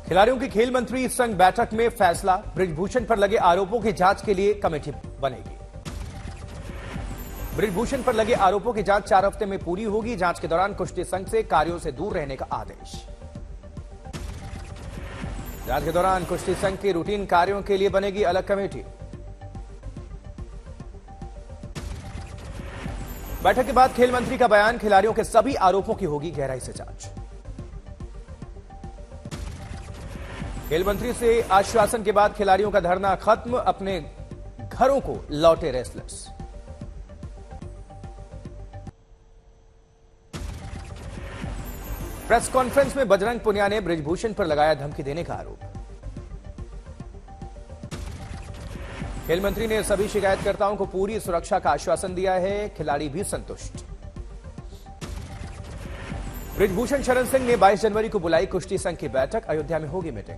खिलाड़ियों की खेल मंत्री संघ बैठक में फैसला, बृजभूषण पर लगे आरोपों की जांच के लिए कमेटी बनेगी। बृजभूषण पर लगे आरोपों की जांच 4 हफ्ते में पूरी होगी। जांच के दौरान कुश्ती संघ से कार्यों से दूर रहने का आदेश। जांच के दौरान कुश्ती संघ के रूटीन कार्यों के लिए बनेगी अलग कमेटी। बैठक के बाद खेल मंत्री का बयान, खिलाड़ियों के सभी आरोपों की होगी गहराई से जांच। खेल मंत्री से आश्वासन के बाद खिलाड़ियों का धरना खत्म, अपने घरों को लौटे रेसलर्स। प्रेस कॉन्फ्रेंस में बजरंग पुनिया ने बृजभूषण पर लगाया धमकी देने का आरोप। खेल मंत्री ने सभी शिकायतकर्ताओं को पूरी सुरक्षा का आश्वासन दिया है, खिलाड़ी भी संतुष्ट। बृजभूषण शरण सिंह ने 22 जनवरी को बुलाई कुश्ती संघ की बैठक, अयोध्या में होगी मीटिंग।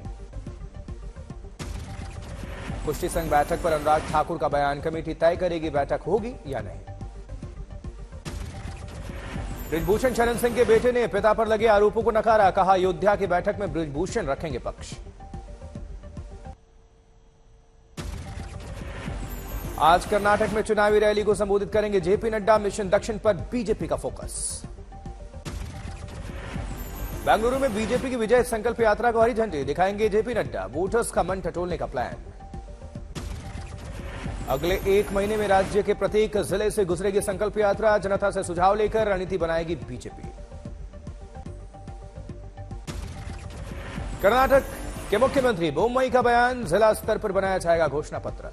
कुश्ती संघ बैठक पर अनुराग ठाकुर का बयान, कमेटी तय करेगी बैठक होगी या नहीं। बृजभूषण शरण सिंह के बेटे ने पिता पर लगे आरोपों को नकारा, कहा अयोध्या की बैठक में बृजभूषण रखेंगे पक्ष। आज कर्नाटक में चुनावी रैली को संबोधित करेंगे जेपी नड्डा, मिशन दक्षिण पर बीजेपी का फोकस। बेंगलुरु में बीजेपी की विजय संकल्प यात्रा को हरी झंडी दिखाएंगे जेपी नड्डा, वोटर्स का मन टटोलने का प्लान। अगले 1 महीने में राज्य के प्रत्येक जिले से गुजरेगी संकल्प यात्रा, जनता से सुझाव लेकर रणनीति बनाएगी बीजेपी। कर्नाटक के मुख्यमंत्री बोम्मई का बयान, जिला स्तर पर बनाया जाएगा घोषणा पत्र।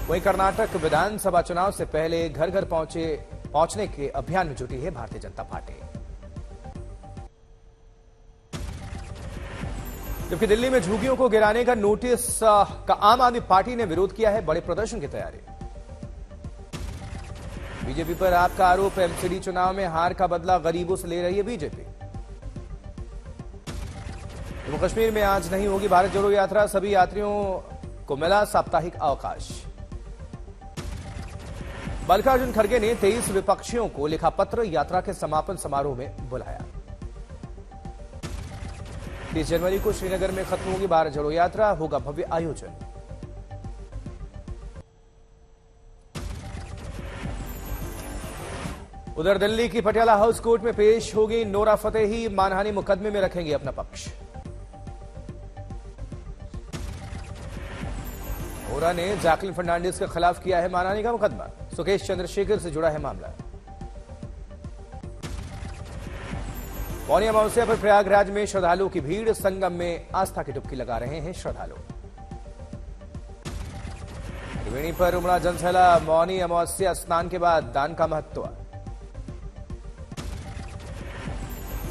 वहीं कर्नाटक विधानसभा चुनाव से पहले घर घर पहुंचने के अभियान में जुटी है भारतीय जनता पार्टी। जबकि दिल्ली में झुग्गियों को गिराने का नोटिस का आम आदमी पार्टी ने विरोध किया है, बड़े प्रदर्शन की तैयारी। बीजेपी पर आपका आरोप, एमसीडी चुनाव में हार का बदला गरीबों से ले रही है बीजेपी। जम्मू कश्मीर में आज नहीं होगी भारत जोड़ो यात्रा, सभी यात्रियों को मिला साप्ताहिक अवकाश। मल्लिकार्जुन खड़गे ने 23 विपक्षियों को लिखा पत्र, यात्रा के समापन समारोह में बुलाया। 30 जनवरी को श्रीनगर में खत्म होगी भारत जोड़ो यात्रा, होगा भव्य आयोजन। उधर दिल्ली की पटियाला हाउस कोर्ट में पेश होगी नोरा फतेही, मानहानि मुकदमे में रखेंगे अपना पक्ष। नोरा ने जैकलिन फर्नांडिस के खिलाफ किया है मानहानि का मुकदमा, सुकेश चंद्रशेखर से जुड़ा है मामला। मौनी अमावस्या पर प्रयागराज में श्रद्धालुओं की भीड़, संगम में आस्था की डुबकी लगा रहे हैं श्रद्धालु। त्रिवेणी पर उमड़ा जनसैलाब, मौनी अमावस्या स्नान के बाद दान का महत्व।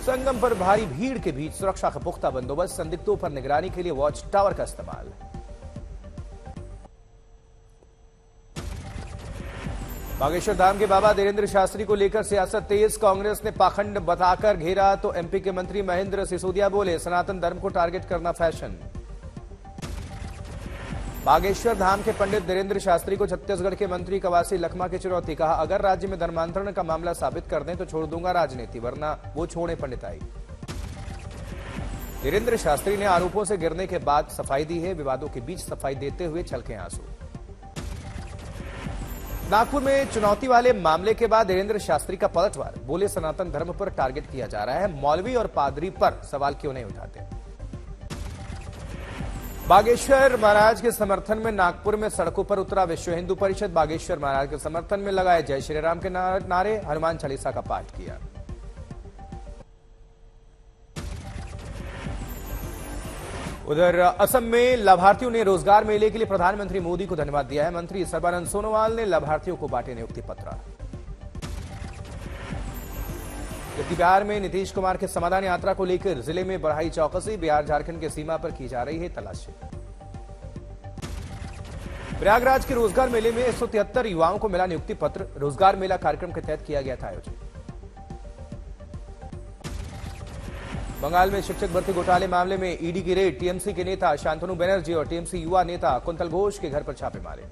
संगम पर भारी भीड़ के बीच सुरक्षा का पुख्ता बंदोबस्त, संदिग्धों पर निगरानी के लिए वॉच टावर का इस्तेमाल। बागेश्वर धाम के बाबा धीरेन्द्र शास्त्री को लेकर सियासत तेज, कांग्रेस ने पाखंड बताकर घेरा तो एमपी के मंत्री महेंद्र सिसोदिया बोले सनातन धर्म को टारगेट करना फैशन। बागेश्वर धाम के पंडित धीरेन्द्र शास्त्री को छत्तीसगढ़ के मंत्री कवासी लखमा की चुनौती, कहा अगर राज्य में धर्मांतरण का मामला साबित कर दें तो छोड़ दूंगा राजनीति, वरना वो छोड़े पंडिताई। धीरेन्द्र शास्त्री ने आरोपों से गिरने के बाद सफाई दी है, विवादों के बीच सफाई देते हुए छलके आंसू। नागपुर में चुनौती वाले मामले के बाद धीरेन्द्र शास्त्री का पलटवार, बोले सनातन धर्म पर टारगेट किया जा रहा है, मौलवी और पादरी पर सवाल क्यों नहीं उठाते। बागेश्वर महाराज के समर्थन में नागपुर में सड़कों पर उतरा विश्व हिंदू परिषद, बागेश्वर महाराज के समर्थन में लगाए जय श्री राम के नारे, हनुमान चालीसा का पाठ किया। उधर असम में लाभार्थियों ने रोजगार मेले के लिए प्रधानमंत्री मोदी को धन्यवाद दिया है, मंत्री सर्बानंद सोनोवाल ने लाभार्थियों को बांटे नियुक्ति पत्र। जबकि बिहार में नीतीश कुमार के समाधान यात्रा को लेकर जिले में बढ़ाई चौकसी, बिहार झारखंड की सीमा पर की जा रही है तलाशी। प्रयागराज के रोजगार मेले में 173 युवाओं को मिला नियुक्ति पत्र, रोजगार मेला कार्यक्रम के तहत किया गया था आयोजन। बंगाल में शिक्षक भर्ती घोटाले मामले में ईडी की रेड, टीएमसी के नेता शांतनु बनर्जी और टीएमसी युवा नेता कुंतल घोष के घर पर छापे मारे।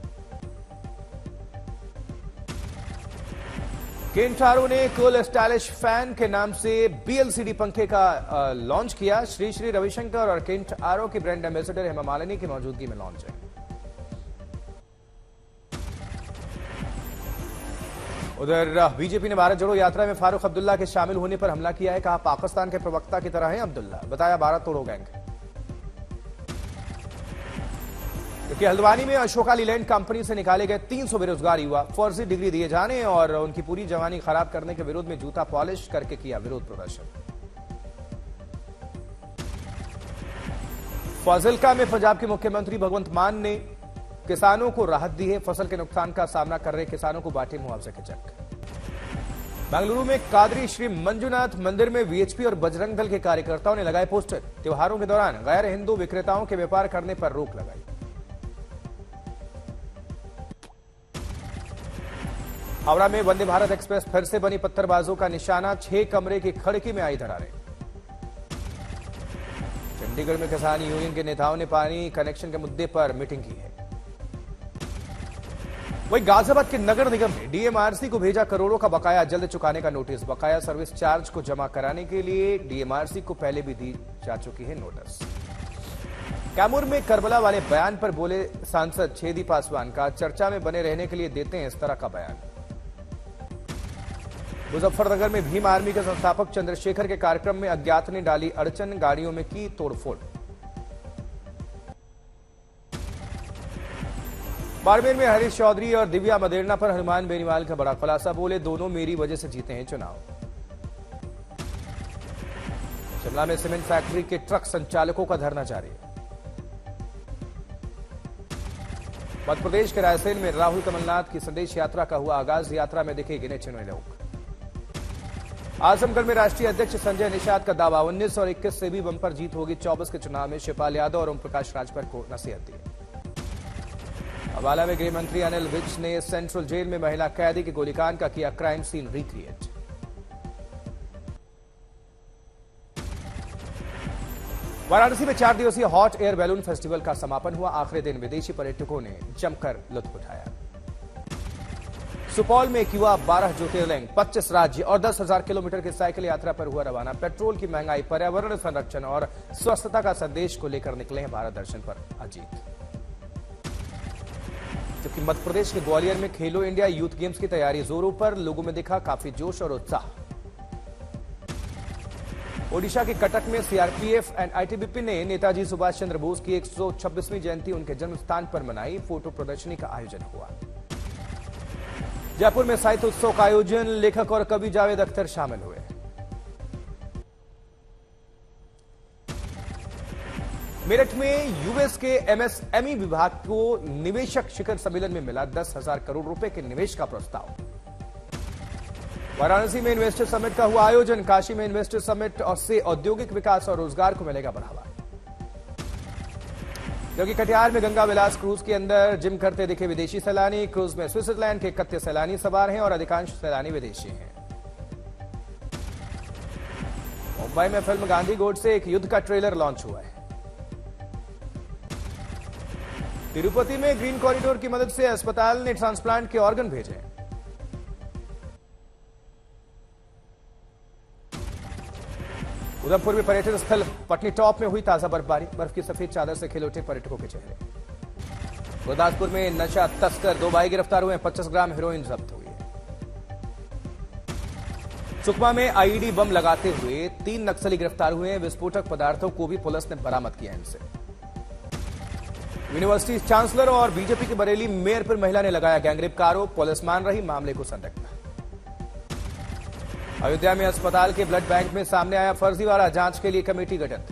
केंटारो ने कूल स्टाइलिश फैन के नाम से BLCD पंखे का लॉन्च किया। श्री श्री रविशंकर और केंटारो की ब्रांड एम्बेसडर हेमा मालिनी की मौजूदगी में लॉन्च है। उधर बीजेपी ने भारत जोड़ो यात्रा में फारूक अब्दुल्ला के शामिल होने पर हमला किया है। कहा पाकिस्तान के प्रवक्ता की तरह है अब्दुल्ला, बताया भारत तोड़ो गैंग। क्योंकि हल्द्वानी में अशोका लीलैंड कंपनी से निकाले गए 300 बेरोजगार युवा फर्जी डिग्री दिए जाने और उनकी पूरी जवानी खराब करने के विरोध में जूता पॉलिश करके किया विरोध प्रदर्शन। फाजिल्का में पंजाब के मुख्यमंत्री भगवंत मान ने किसानों को राहत दी है। फसल के नुकसान का सामना कर रहे किसानों को बांटे मुआवजे के चेक। बेंगलुरु में कादरी श्री मंजुनाथ मंदिर में VHP और बजरंग दल के कार्यकर्ताओं ने लगाए पोस्टर। त्योहारों के दौरान गैर हिंदू विक्रेताओं के व्यापार करने पर रोक लगाई। हावड़ा में वंदे भारत एक्सप्रेस फिर से बनी पत्थरबाजों का निशाना। 6 कमरे की खिड़की में आई दरारें। चंडीगढ़ में किसान यूनियन के नेताओं ने पानी कनेक्शन के मुद्दे पर मीटिंग की है। वहीं गाजियाबाद के नगर निगम ने DMRC को भेजा करोड़ों का बकाया जल्द चुकाने का नोटिस। बकाया सर्विस चार्ज को जमा कराने के लिए DMRC को पहले भी दी जा चुकी है नोटिस। कैमूर में करबला वाले बयान पर बोले सांसद छेदी पासवान। का चर्चा में बने रहने के लिए देते हैं इस तरह का बयान। मुजफ्फरनगर में भीम आर्मी के संस्थापक चंद्रशेखर के कार्यक्रम में अज्ञात ने डाली अड़चन, गाड़ियों में की तोड़फोड़। बाड़मेर में हरीश चौधरी और दिव्या मदेरना पर हनुमान बेनीवाल का बड़ा खुलासा। बोले दोनों मेरी वजह से जीते हैं चुनाव। शिमला में सीमेंट फैक्ट्री के ट्रक संचालकों का धरना जारी। मध्य प्रदेश के रायसेन में राहुल कमलनाथ की संदेश यात्रा का हुआ आगाज। यात्रा में दिखे गिने चुने लोग। आजमगढ़ में राष्ट्रीय अध्यक्ष संजय निषाद का दावा 19 और 21 से भी बंपर जीत होगी। 24 के चुनाव में शिवपाल यादव और ओम प्रकाश राजभर को नसीहत दी। अम्बाला में गृह मंत्री अनिल विज ने सेंट्रल जेल में महिला कैदी के गोलीकांड का किया क्राइम सीन रिक्रिएट। वाराणसी में 4 दिवसीय हॉट एयर बैलून फेस्टिवल का समापन हुआ। आखिरी दिन विदेशी पर्यटकों ने जमकर लुत्फ उठाया। सुपौल में एक युवा 12 ज्योतिर्लिंग 25 राज्य और 10,000 किलोमीटर की साइकिल यात्रा पर हुआ रवाना। पेट्रोल की महंगाई, पर्यावरण संरक्षण और स्वस्थता का संदेश को लेकर निकले हैं भारत दर्शन पर अजीत। जबकि मध्य प्रदेश के ग्वालियर में खेलो इंडिया यूथ गेम्स की तैयारी जोरों पर। लोगों में दिखा काफी जोश और उत्साह। ओडिशा के कटक में CRPF एंड ITBP ने नेताजी सुभाष चंद्र बोस की 126वीं जयंती उनके जन्म स्थान पर मनाई। फोटो प्रदर्शनी का आयोजन हुआ। जयपुर में साहित्य उत्सव का आयोजन। लेखक और कवि जावेद अख्तर शामिल हुए। मेरठ में यूएस के MSME विभाग को निवेशक शिखर सम्मेलन में मिला 10,000 करोड़ रुपए के निवेश का प्रस्ताव। वाराणसी में इन्वेस्टर समिट का हुआ आयोजन। काशी में इन्वेस्टर समिट और से औद्योगिक विकास और रोजगार को मिलेगा बढ़ावा। जबकि कटिहार में गंगा विलास क्रूज के अंदर जिम करते दिखे विदेशी सैलानी। क्रूज में स्विट्जरलैंड के 31 सैलानी सवार हैं और अधिकांश सैलानी विदेशी हैं। मुंबई में फिल्म गांधी गोड से एक युद्ध का ट्रेलर लॉन्च हुआ है। तिरुपति में ग्रीन कॉरिडोर की मदद से अस्पताल ने ट्रांसप्लांट के ऑर्गन भेजे। उधमपुर में पर्यटन स्थल पटनी टॉप में हुई ताजा बर्फबारी। बर्फ की सफेद चादर से खिल उठे पर्यटकों के चेहरे। गुरदासपुर में नशा तस्कर 2 भाई गिरफ्तार हुए। 25 ग्राम हेरोइन जब्त हुई है। सुकमा में IED बम लगाते हुए 3 नक्सली गिरफ्तार हुए हैं। विस्फोटक पदार्थों को भी पुलिस ने बरामद किया इनसे। यूनिवर्सिटी चांसलर और बीजेपी की बरेली मेयर पर महिला ने लगाया गैंगरेप का आरोप। पुलिस मान रही मामले को संदिग्ध। अयोध्या में अस्पताल के ब्लड बैंक में सामने आया फर्जीवाड़ा। जांच के लिए कमेटी गठित।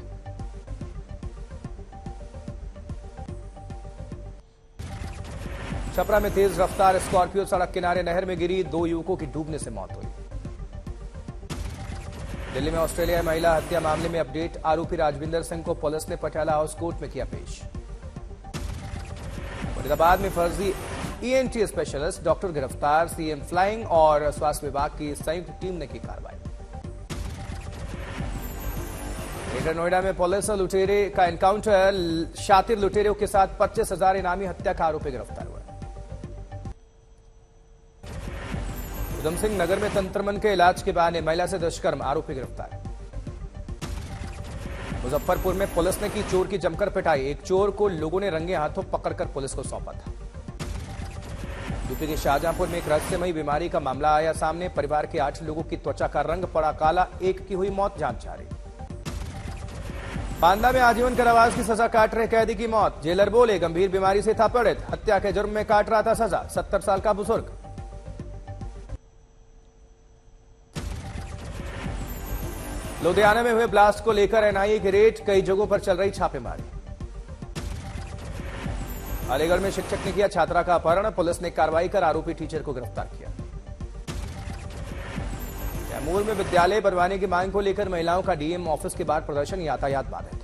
छपरा में तेज रफ्तार स्कॉर्पियो सड़क किनारे नहर में गिरी। 2 युवकों की डूबने से मौत हुई। दिल्ली में ऑस्ट्रेलिया महिला हत्या मामले में अपडेट। आरोपी राजविंदर सिंह को पुलिस ने पटियाला हाउस कोर्ट में किया पेश। फरीदाबाद में फर्जी ENT स्पेशलिस्ट डॉक्टर गिरफ्तार। CM फ्लाइंग और स्वास्थ्य विभाग की संयुक्त टीम ने की कार्रवाई। ग्रेटर नोएडा में पुलिस और लुटेरे का एनकाउंटर। शातिर लुटेरों के साथ 25,000 इनामी हत्या का आरोपी गिरफ्तार हुआ। उधम सिंह नगर में तंत्रमन के इलाज के बहाने महिला से दुष्कर्म, आरोपी गिरफ्तार। मुजफ्फरपुर में पुलिस ने की चोर की जमकर पिटाई, एक चोर को लोगों ने रंगे हाथों पकड़कर पुलिस को सौंपा था। यूपी के शाहजहांपुर में एक रहस्यमयी बीमारी का मामला आया सामने, परिवार के 8 लोगों की त्वचा का रंग पड़ा काला, एक की हुई मौत, जांच जारी। बांदा में आजीवन कारावास की सजा काट रहे कैदी की मौत, जेलर बोले गंभीर बीमारी से था पीड़ित, हत्या के जुर्म में काट रहा था सजा, 70 साल का बुजुर्ग। लुधियाना में हुए ब्लास्ट को लेकर एनआईए की रेड, कई जगहों पर चल रही छापेमारी। अलीगढ़ में शिक्षक ने किया छात्रा का अपहरण, पुलिस ने कार्रवाई कर आरोपी टीचर को गिरफ्तार किया। कैमूर में विद्यालय बनवाने की मांग को लेकर महिलाओं का डीएम ऑफिस के बाहर प्रदर्शन, यातायात बाधित।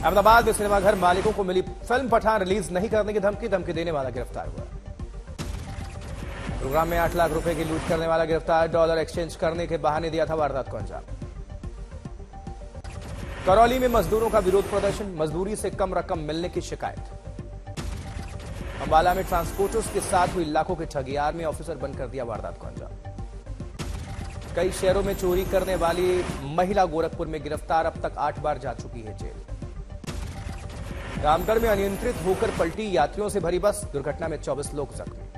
अहमदाबाद में सिनेमाघर मालिकों को मिली फिल्म पठान रिलीज नहीं करने की धमकी देने वाला गिरफ्तार हुआ। प्रोग्राम में 8 लाख रुपए की लूट करने वाला गिरफ्तार, डॉलर एक्सचेंज करने के बहाने दिया था वारदात को अंजाम। करौली में मजदूरों का विरोध प्रदर्शन, मजदूरी से कम रकम मिलने की शिकायत। अंबाला में ट्रांसपोर्टर्स के साथ हुई लाखों की ठगी, आर्मी ऑफिसर बनकर दिया वारदात को अंजाम। कई शहरों में चोरी करने वाली महिला गोरखपुर में गिरफ्तार, अब तक 8 बार जा चुकी है जेल। रामगढ़ में अनियंत्रित होकर पलटी यात्रियों से भरी बस, दुर्घटना में 24 लोग जख्मी।